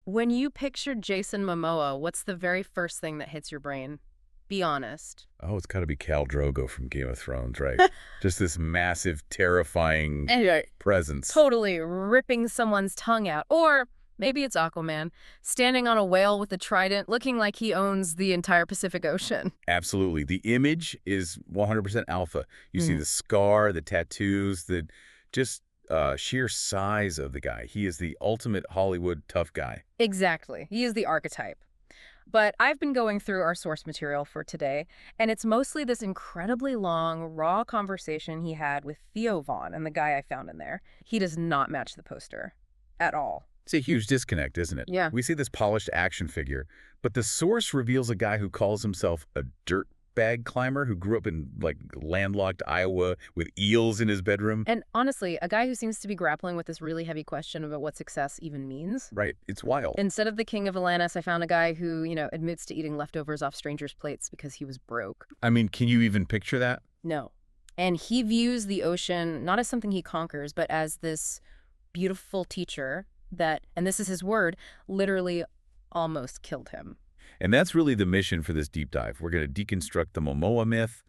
When you picture Jason Momoa, what's the very first thing that hits your brain? Be honest. Oh, it's got to be Khal Drogo from Game of Thrones, right? Just this massive, terrifying Anyway, presence. totally ripping someone's tongue out. Or maybe it's Aquaman, standing on a whale with a trident, looking like he owns the entire Pacific Ocean. Absolutely. The image is 100% alpha. You see Mm. the scar, the tattoos, the just sheer size of the guy. He is the ultimate Hollywood tough guy. Exactly. He is the archetype. But I've been going through our source material for today, and it's mostly this incredibly long, raw conversation he had with Theo and the guy I found in there. He does not match the poster at all. It's a huge disconnect, isn't it? Yeah. We see this polished action figure, but the source reveals a guy who calls himself a dirtbag climber who grew up in, like, landlocked Iowa with eels in his bedroom. And honestly, a guy who seems to be grappling with this really heavy question about what success even means. Right. It's wild. Instead of the king of Atlantis, I found a guy who, admits to eating leftovers off strangers' plates because he was broke. I mean, can you even picture that? No. And he views the ocean not as something he conquers, but as this beautiful teacher that, and this is his word, literally almost killed him. And that's really the mission for this deep dive. We're going to deconstruct the Momoa myth.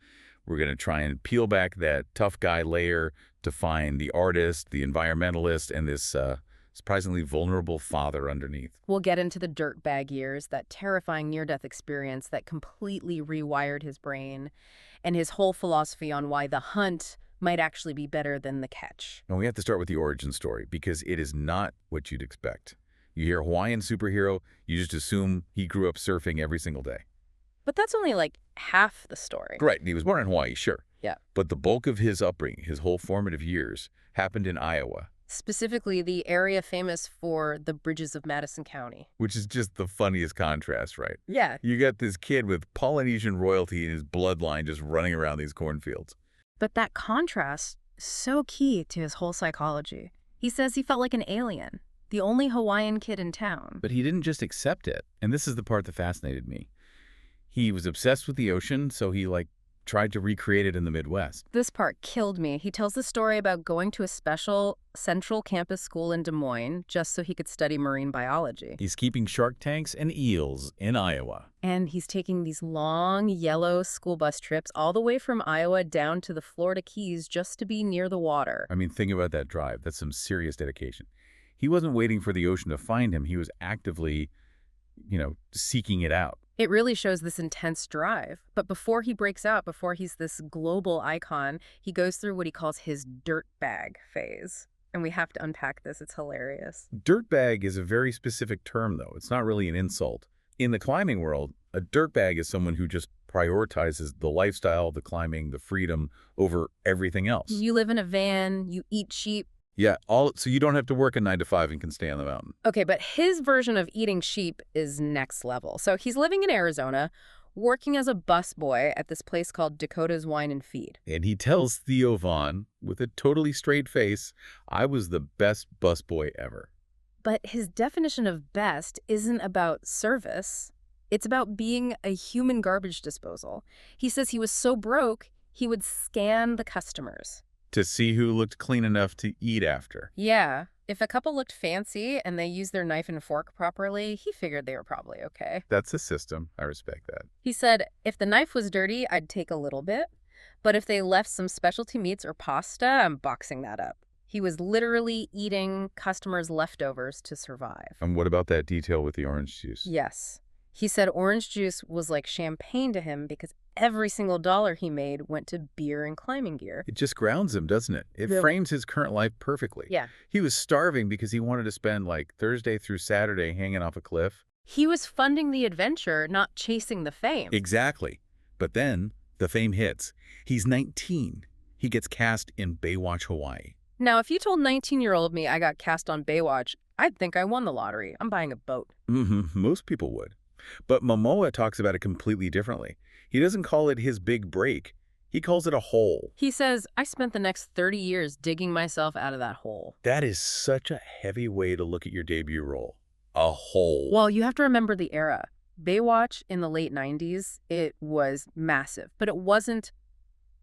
We're going to try and peel back that tough guy layer to find the artist, the environmentalist, and this surprisingly vulnerable father underneath. We'll get into the dirtbag years, that terrifying near-death experience that completely rewired his brain, and his whole philosophy on why the hunt might actually be better than the catch. And we have to start with the origin story because it is not what you'd expect. You hear Hawaiian superhero, you just assume he grew up surfing every single day. But that's only like half the story. Right, he was born in Hawaii, sure. Yeah. But the bulk of his upbringing, his whole formative years, happened in Iowa, Specifically, the area famous for the bridges of Madison County. which is just the funniest contrast, right? Yeah. You got this kid with Polynesian royalty in his bloodline just running around these cornfields. But that contrast is so key to his whole psychology. He says he felt like an alien, the only Hawaiian kid in town. But he didn't just accept it. And this is the part that fascinated me. He was obsessed with the ocean, so he, tried to recreate it in the Midwest. This part killed me. He tells the story about going to a special central campus school in Des Moines just so he could study marine biology. He's keeping shark tanks and eels in Iowa. And he's taking these long, yellow school bus trips all the way from Iowa down to the Florida Keys just to be near the water. I mean, think about that drive. That's some serious dedication. He wasn't waiting for the ocean to find him. He was actively, seeking it out. It really shows this intense drive. But before he breaks out, before he's this global icon, he goes through what he calls his dirtbag phase. And we have to unpack this. It's hilarious. Dirtbag is a very specific term, though. It's not really an insult. In the climbing world, a dirtbag is someone who just prioritizes the lifestyle, the climbing, the freedom over everything else. You live in a van, you eat sheep. Yeah, so you don't have to work a 9 to 5 and can stay on the mountain. Okay, but his version of eating sheep is next level. So he's living in Arizona, working as a busboy at this place called Dakota's Wine and Feed. And he tells Theo with a totally straight face, I was the best busboy ever. But his definition of best isn't about service. It's about being a human garbage disposal. He says he was so broke, he would scan the customers. To see who looked clean enough to eat after. Yeah. If a couple looked fancy and they used their knife and fork properly, he figured they were probably okay. That's a system. I respect that. He said, if the knife was dirty, I'd take a little bit. But if they left some specialty meats or pasta, I'm boxing that up. He was literally eating customers' leftovers to survive. And what about that detail with the orange juice? Yes. He said orange juice was like champagne to him because every single dollar he made went to beer and climbing gear. It just grounds him, doesn't it? It Really? frames his current life perfectly. Yeah. He was starving because he wanted to spend Thursday through Saturday hanging off a cliff. He was funding the adventure, not chasing the fame. Exactly. But then the fame hits. He's 19. He gets cast in Baywatch Hawaii. Now, if you told 19-year-old me I got cast on Baywatch, I'd think I won the lottery. I'm buying a boat. Most people would. But Momoa talks about it completely differently. He doesn't call it his big break. He calls it a hole. He says, I spent the next 30 years digging myself out of that hole. That is such a heavy way to look at your debut role. A hole. Well, you have to remember the era. Baywatch in the late 90s, it was massive, but it wasn't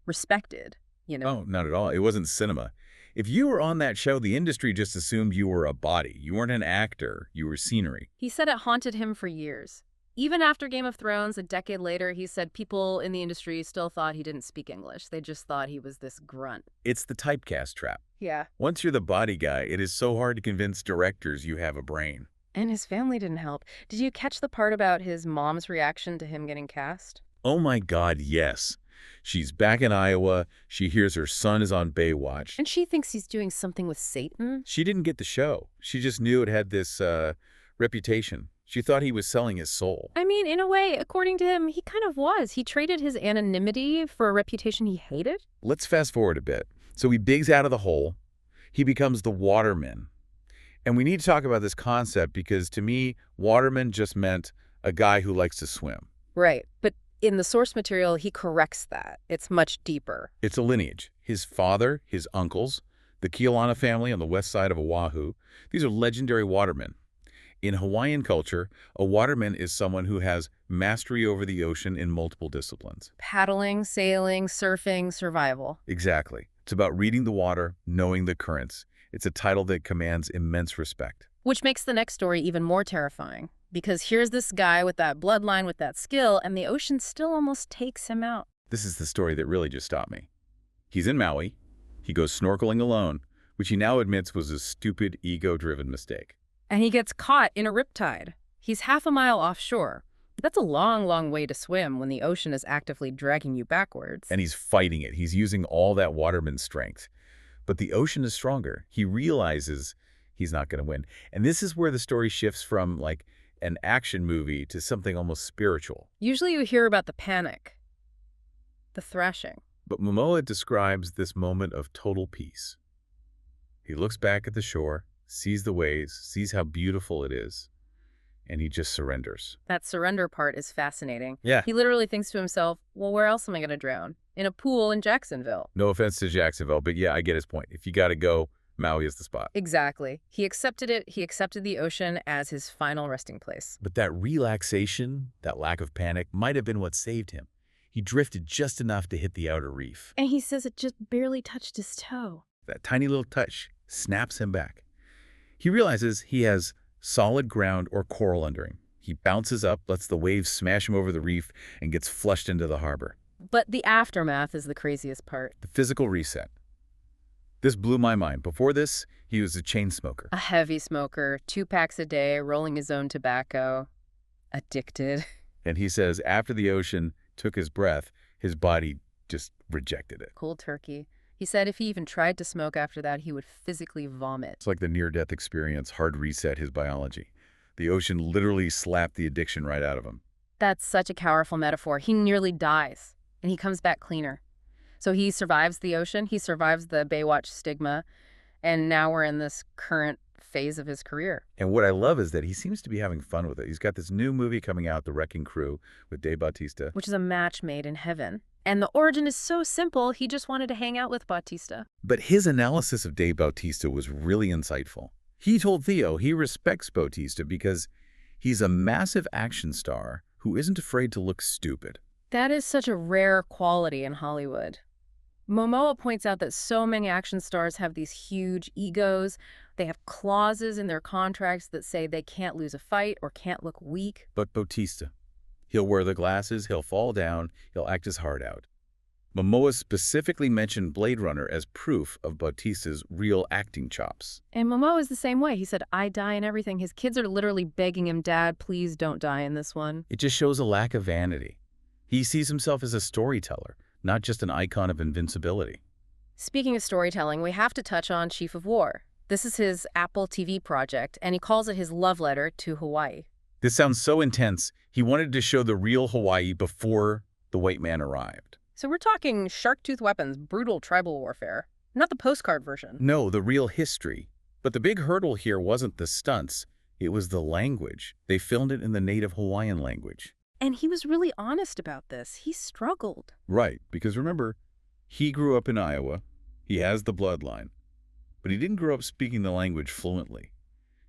respected, Oh, not at all. It wasn't cinema. If you were on that show, the industry just assumed you were a body. You weren't an actor. You were scenery. He said it haunted him for years. Even after Game of Thrones, a decade later, he said people in the industry still thought he didn't speak English. They just thought he was this grunt. It's the typecast trap. Yeah. Once you're the body guy, it is so hard to convince directors you have a brain. And his family didn't help. Did you catch the part about his mom's reaction to him getting cast? Oh my God, yes. She's back in Iowa. She hears her son is on Baywatch. And she thinks he's doing something with Satan? She didn't get the show. She just knew it had this reputation. She thought he was selling his soul. I mean, in a way, according to him, he kind of was. He traded his anonymity for a reputation he hated. Let's fast forward a bit. So he digs out of the hole. He becomes the waterman. And we need to talk about this concept because, to me, waterman just meant a guy who likes to swim. Right. But in the source material, he corrects that. It's much deeper. It's a lineage. His father, his uncles, the Kealana family on the west side of Oahu, these are legendary watermen. In Hawaiian culture, a waterman is someone who has mastery over the ocean in multiple disciplines. Paddling, sailing, surfing, survival. Exactly. It's about reading the water, knowing the currents. It's a title that commands immense respect. Which makes the next story even more terrifying. Because here's this guy with that bloodline, with that skill, and the ocean still almost takes him out. This is the story that really just stopped me. He's in Maui. He goes snorkeling alone, which he now admits was a stupid, ego-driven mistake. And he gets caught in a riptide. He's half a mile offshore. That's a long, long way to swim when the ocean is actively dragging you backwards. And he's fighting it. He's using all that waterman strength. But the ocean is stronger. He realizes he's not going to win. And this is where the story shifts from, like, an action movie to something almost spiritual. Usually you hear about the panic, the thrashing. But Momoa describes this moment of total peace. He looks back at the shore, sees the waves, sees how beautiful it is, and he just surrenders. That surrender part is fascinating. Yeah. He literally thinks to himself, well, where else am I going to drown? In a pool in Jacksonville. No offense to Jacksonville, but yeah, I get his point. If you got to go, Maui is the spot. Exactly. He accepted it. He accepted the ocean as his final resting place. But that relaxation, that lack of panic, might have been what saved him. He drifted just enough to hit the outer reef. And he says it just barely touched his toe. That tiny little touch snaps him back. He realizes he has solid ground or coral under him. He bounces up, lets the waves smash him over the reef, and gets flushed into the harbor. But the aftermath is the craziest part. The physical reset. This blew my mind. Before this, he was a chain smoker. A heavy smoker, 2 packs a day, rolling his own tobacco. Addicted. And he says after the ocean took his breath, his body just rejected it. Cold turkey. He said if he even tried to smoke after that, he would physically vomit. It's like the near-death experience hard reset his biology. The ocean literally slapped the addiction right out of him. That's such a powerful metaphor. He nearly dies, and he comes back cleaner. So he survives the ocean, he survives the Baywatch stigma, and now we're in this current phase of his career. And what I love is that he seems to be having fun with it. He's got this new movie coming out, The Wrecking Crew, with Dave Bautista. Which is a match made in heaven. And the origin is so simple, he just wanted to hang out with Bautista. But his analysis of Dave Bautista was really insightful. He told Theo he respects Bautista because he's a massive action star who isn't afraid to look stupid. That is such a rare quality in Hollywood. Momoa points out that so many action stars have these huge egos. They have clauses in their contracts that say they can't lose a fight or can't look weak. But Bautista, he'll wear the glasses, he'll fall down, he'll act his heart out. Momoa specifically mentioned Blade Runner as proof of Bautista's real acting chops. And Momoa is the same way. He said, I die in everything. His kids are literally begging him, Dad, please don't die in this one. It just shows a lack of vanity. He sees himself as a storyteller, not just an icon of invincibility. Speaking of storytelling, we have to touch on Chief of War. This is his Apple TV project, and he calls it his love letter to Hawaii. This sounds so intense. He wanted to show the real Hawaii before the white man arrived. So we're talking shark-tooth weapons, brutal tribal warfare, not the postcard version. No, the real history. But the big hurdle here wasn't the stunts. It was the language. They filmed it in the native Hawaiian language. And he was really honest about this. He struggled. Right, because remember, he grew up in Iowa. He has the bloodline. But he didn't grow up speaking the language fluently.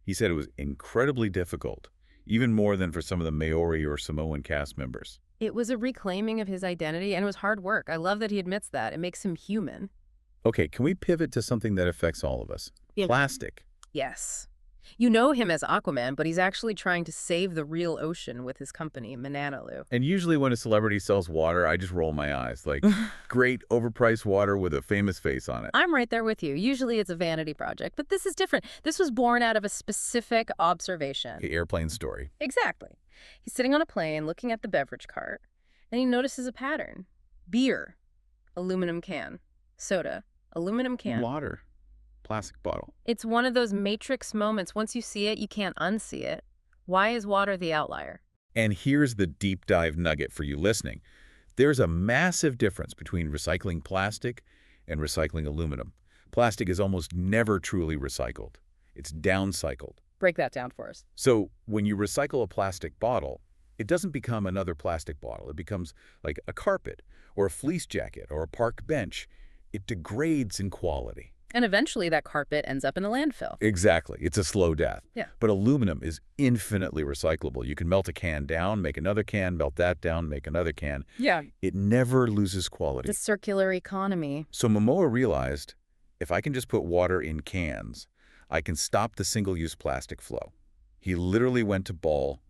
He said it was incredibly difficult, even more than for some of the Maori or Samoan cast members. It was a reclaiming of his identity, and it was hard work. I love that he admits that. It makes him human. Okay, can we pivot to something that affects all of us? Yeah. Plastic. Yes. You know him as Aquaman, but he's actually trying to save the real ocean with his company, Mananalu. And usually when a celebrity sells water, I just roll my eyes. Like, great overpriced water with a famous face on it. I'm right there with you. Usually it's a vanity project, but this is different. This was born out of a specific observation. The airplane story. Exactly. He's sitting on a plane looking at the beverage cart, and he notices a pattern. Beer, aluminum can. Soda, aluminum can. Water. Plastic bottle. It's one of those matrix moments. Once you see it, you can't unsee it. Why is water the outlier? And here's the deep dive nugget for you listening. There's a massive difference between recycling plastic and recycling aluminum. Plastic is almost never truly recycled. It's downcycled. Break that down for us. So when you recycle a plastic bottle, it doesn't become another plastic bottle. It becomes like a carpet or a fleece jacket or a park bench. It degrades in quality. And eventually that carpet ends up in the landfill. Exactly. It's a slow death. Yeah. But aluminum is infinitely recyclable. You can melt a can down, make another can, melt that down, make another can. Yeah. It never loses quality. The circular economy. So Momoa realized, if I can just put water in cans, I can stop the single-use plastic flow. He literally went to Ball,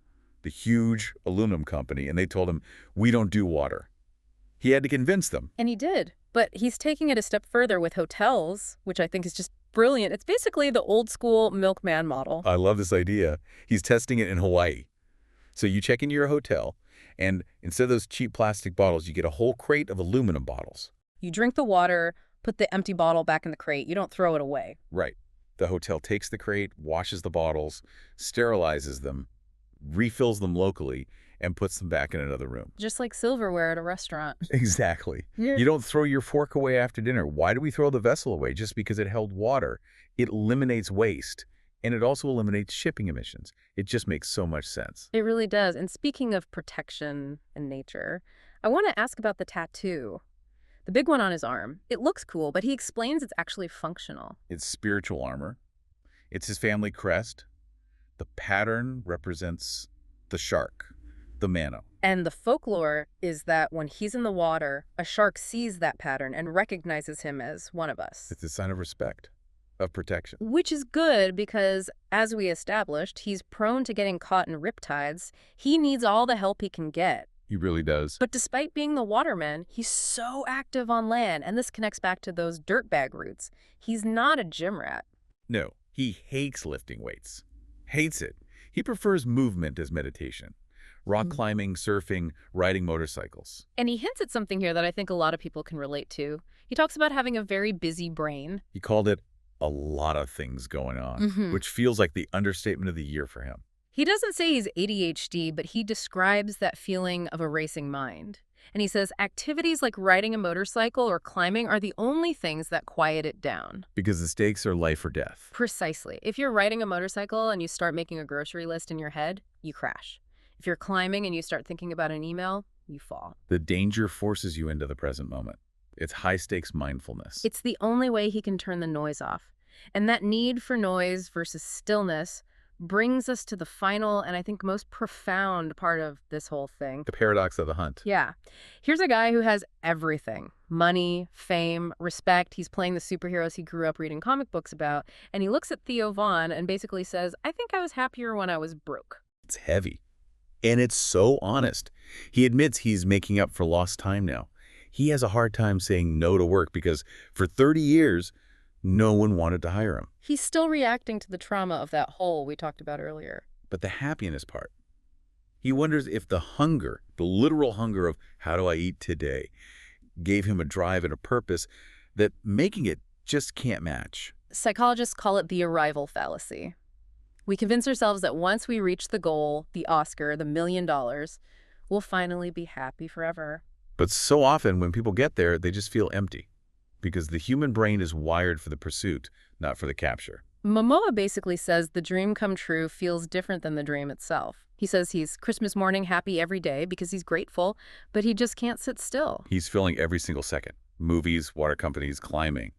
the huge aluminum company, and they told him, we don't do water. He had to convince them. And he did. But he's taking it a step further with hotels, which I think is just brilliant. It's basically the old school milkman model. I love this idea. He's testing it in Hawaii. So you check into your hotel, and instead of those cheap plastic bottles, you get a whole crate of aluminum bottles. You drink the water, put the empty bottle back in the crate. You don't throw it away. Right. The hotel takes the crate, washes the bottles, sterilizes them, refills them locally, and puts them back in another room. Just like silverware at a restaurant. Exactly. Yeah. You don't throw your fork away after dinner. Why do we throw the vessel away? Just because it held water. It eliminates waste, and it also eliminates shipping emissions. It just makes so much sense. It really does. And speaking of protection and nature, I want to ask about the tattoo. The big one on his arm. It looks cool, but he explains it's actually functional. It's spiritual armor. It's his family crest. The pattern represents the shark, the mano. And the folklore is that when he's in the water, a shark sees that pattern and recognizes him as one of us. It's a sign of respect, of protection. Which is good because, as we established, he's prone to getting caught in riptides. He needs all the help he can get. He really does. But despite being the waterman, he's so active on land, and this connects back to those dirtbag roots. He's not a gym rat. No, he hates lifting weights. Hates it. He prefers movement as meditation. Rock climbing, surfing, riding motorcycles. And he hints at something here that I think a lot of people can relate to. He talks about having a very busy brain. He called it a lot of things going on, which feels like the understatement of the year for him. He doesn't say he's ADHD, but he describes that feeling of a racing mind. And he says activities like riding a motorcycle or climbing are the only things that quiet it down. Because the stakes are life or death. Precisely. If you're riding a motorcycle and you start making a grocery list in your head, you crash. If you're climbing and you start thinking about an email, you fall. The danger forces you into the present moment. It's high-stakes mindfulness. It's the only way he can turn the noise off. And that need for noise versus stillness brings us to the final and I think most profound part of this whole thing. The paradox of the hunt. Yeah. Here's a guy who has everything. Money, fame, respect. He's playing the superheroes he grew up reading comic books about. And he looks at Theo Von and basically says, I think I was happier when I was broke. It's heavy. And it's so honest. He admits he's making up for lost time now. He has a hard time saying no to work because for 30 years, no one wanted to hire him. He's still reacting to the trauma of that hole we talked about earlier. But the happiness part, he wonders if the hunger, the literal hunger of how do I eat today, gave him a drive and a purpose that making it just can't match. Psychologists call it the arrival fallacy. We convince ourselves that once we reach the goal, the Oscar, the $1 million, we'll finally be happy forever. But so often when people get there, they just feel empty because the human brain is wired for the pursuit, not for the capture. Momoa basically says the dream come true feels different than the dream itself. He says he's Christmas morning happy every day because he's grateful, but he just can't sit still. He's filling every single second. Movies, water companies, climbing.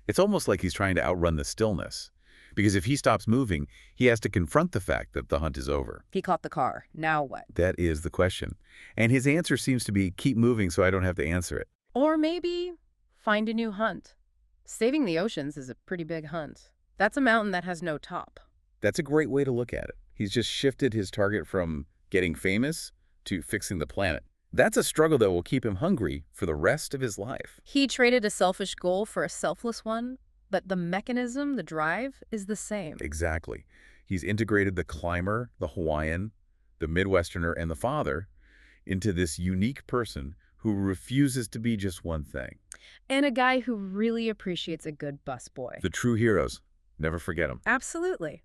It's almost like he's trying to outrun the stillness. Because if he stops moving, he has to confront the fact that the hunt is over. He caught the car. Now what? That is the question. And his answer seems to be, keep moving so I don't have to answer it. Or maybe find a new hunt. Saving the oceans is a pretty big hunt. That's a mountain that has no top. That's a great way to look at it. He's just shifted his target from getting famous to fixing the planet. That's a struggle that will keep him hungry for the rest of his life. He traded a selfish goal for a selfless one, but the mechanism, the drive, is the same. Exactly. He's integrated the climber, the Hawaiian, the Midwesterner, and the father into this unique person who refuses to be just one thing. And a guy who really appreciates a good busboy. The true heroes. Never forget them. Absolutely.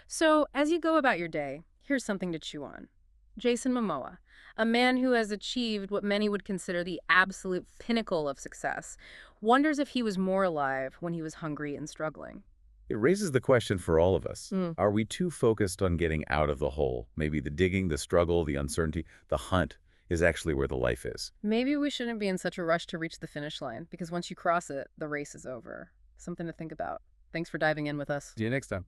So, as you go about your day, here's something to chew on. Jason Momoa, a man who has achieved what many would consider the absolute pinnacle of success, wonders if he was more alive when he was hungry and struggling. It raises the question for all of us. Mm. Are we too focused on getting out of the hole? Maybe the digging, the struggle, the uncertainty, the hunt is actually where the life is. Maybe we shouldn't be in such a rush to reach the finish line, because once you cross it, the race is over. Something to think about. Thanks for diving in with us. See you next time.